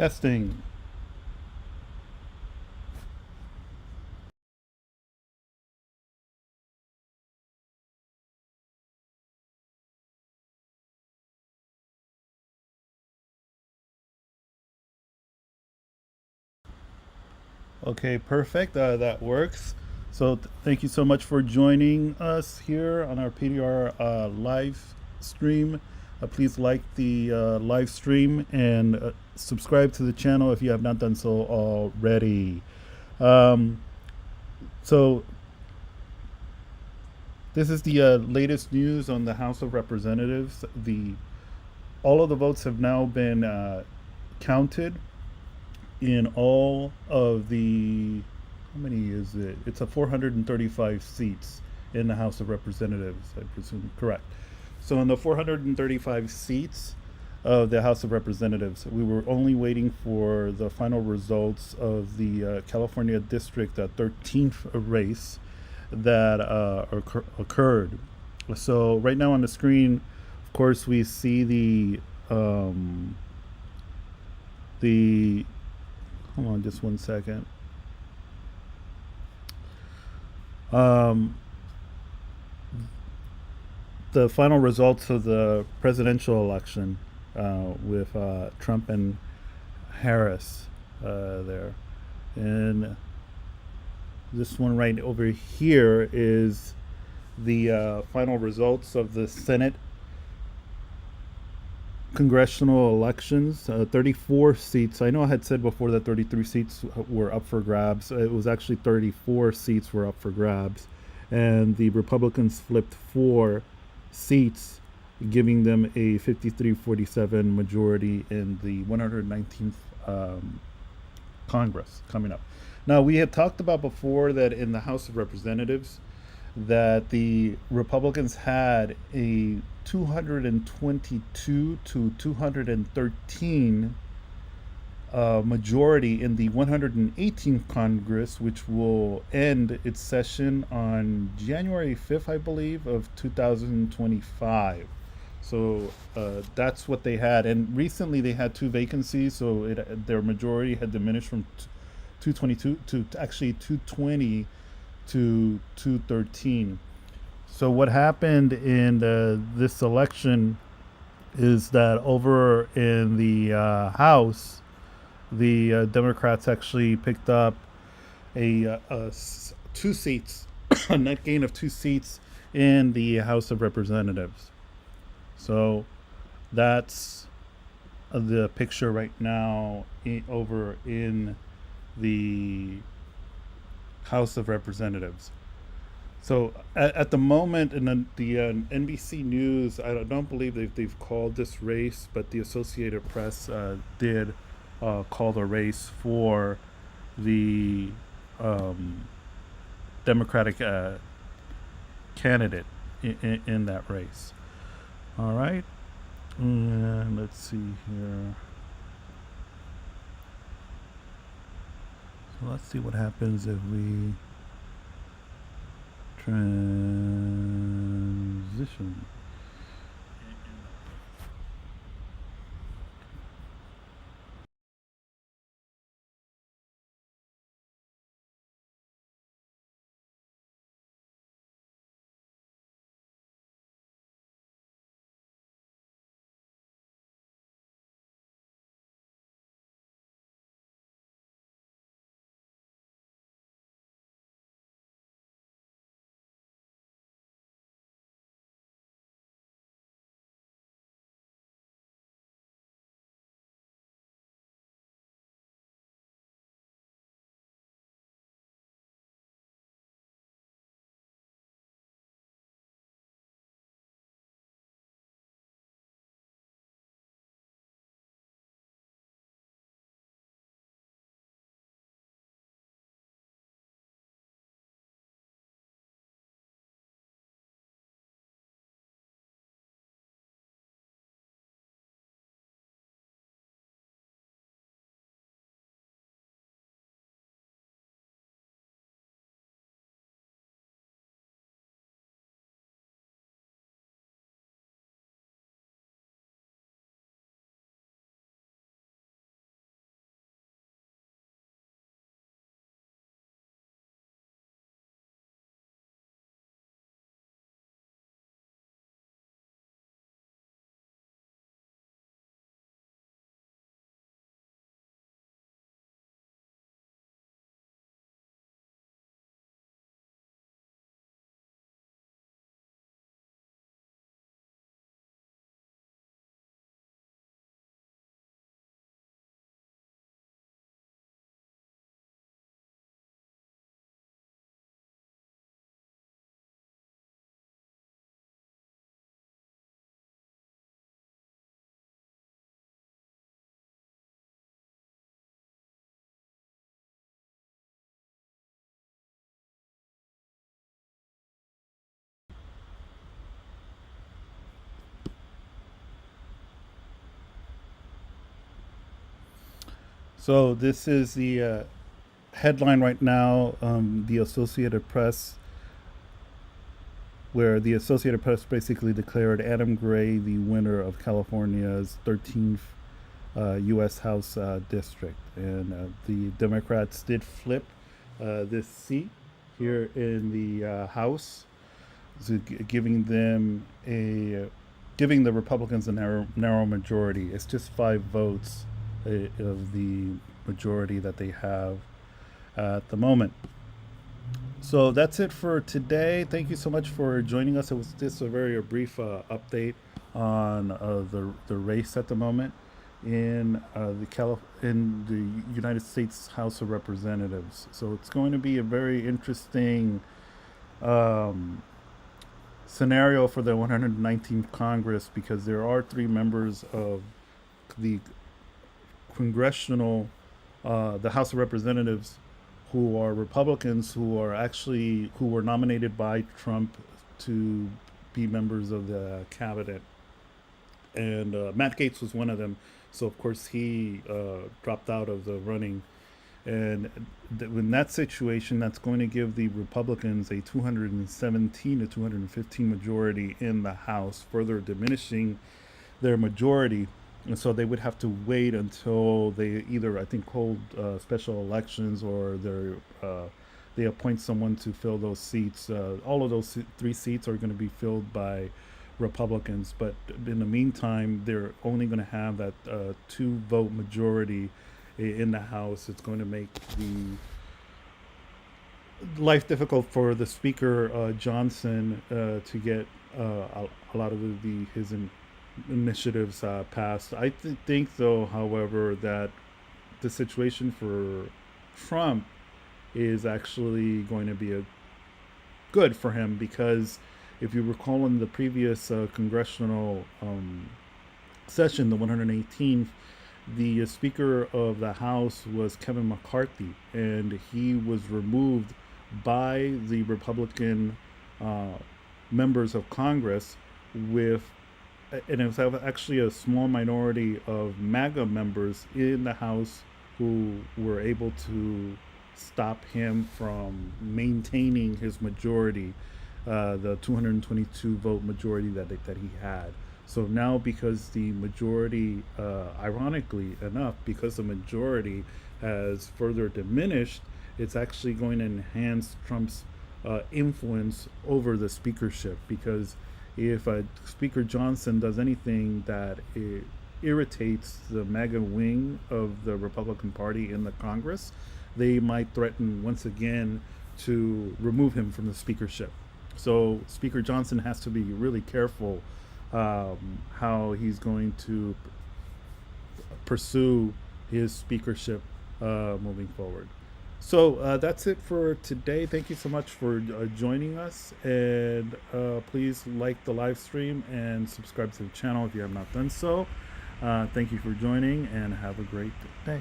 Testing. Okay, perfect. That works. So thank you so much for joining us here on our PDR live stream. Please like the live stream and subscribe to the channel if you have not done so already. Um, so this is the latest news on the House of Representatives. The All of the votes have now been counted in all of the, how many is it? It's a 435 seats in the House of Representatives, I presume. Correct. So in the 435 seats of the House of Representatives, we were only waiting for the final results of the California District 13th race that occurred. So right now on the screen, of course, we see the hold on just one second. Um, the final results of the presidential election with Trump and Harris there. And this one right over here is the final results of the Senate congressional elections. 34 seats. I know I had said before that 33 seats were up for grabs. It was actually 34 seats were up for grabs. And the Republicans flipped 4 seats, giving them a 53-47 majority in the 119th Congress coming up. Now, we had talked about before that in the House of Representatives, that the Republicans had a 222 to 213 majority in the 118th Congress, which will end its session on January 5th, I believe, of 2025. So that's what they had. And recently they had two vacancies, so their majority had diminished from 222 to actually 220 to 213. So what happened in this election is that over in the House, the Democrats actually picked up 2 seats, a net gain of 2 seats in the House of Representatives. So that's the picture right now over in the House of Representatives. So at the moment, in the NBC News, I don't believe they've called this race, but the Associated Press did call the race for the um, Democratic candidate in that race. All right, and let's see here. So let's see what happens if we transition. So this is the headline right now. The Associated Press, where the Associated Press basically declared Adam Gray the winner of California's 13th U.S. House district, and the Democrats did flip this seat here in the House, so giving them a giving the Republicans a narrow majority. It's just 5 votes of the majority that they have at the moment. So that's it for today. Thank you so much for joining us. It was just a very brief update on the race at the moment in in the United States House of Representatives. So it's going to be a very interesting um, scenario for the 119th Congress, because there are 3 members of the congressional, the House of Representatives, who are Republicans, who were nominated by Trump to be members of the cabinet, and Matt Gaetz was one of them. So of course he dropped out of the running, and in that situation, that's going to give the Republicans a 217 to 215 majority in the House, further diminishing their majority. And so they would have to wait until they either, I think, hold special elections, or they appoint someone to fill those seats. All of those 3 seats are going to be filled by Republicans, but in the meantime, they're only going to have that 2 vote majority in the House. It's going to make the life difficult for the Speaker Johnson to get a lot of his initiatives passed. Think, though, however, that the situation for Trump is actually going to be a good for him, because if you recall, in the previous congressional session, the 118th, the Speaker of the House was Kevin McCarthy, and he was removed by the Republican uh, members of Congress, with and it was actually a small minority of MAGA members in the House who were able to stop him from maintaining his majority, the 222 vote majority that he had. So now, because the majority, ironically enough, because the majority has further diminished, it's actually going to enhance Trump's influence over the speakership. Because if Speaker Johnson does anything that irritates the MAGA wing of the Republican Party in the Congress, they might threaten once again to remove him from the speakership. So Speaker Johnson has to be really careful how he's going to pursue his speakership moving forward. So that's it for today. Thank you so much for joining us. And please like the live stream and subscribe to the channel if you have not done so. Thank you for joining, and have a great day.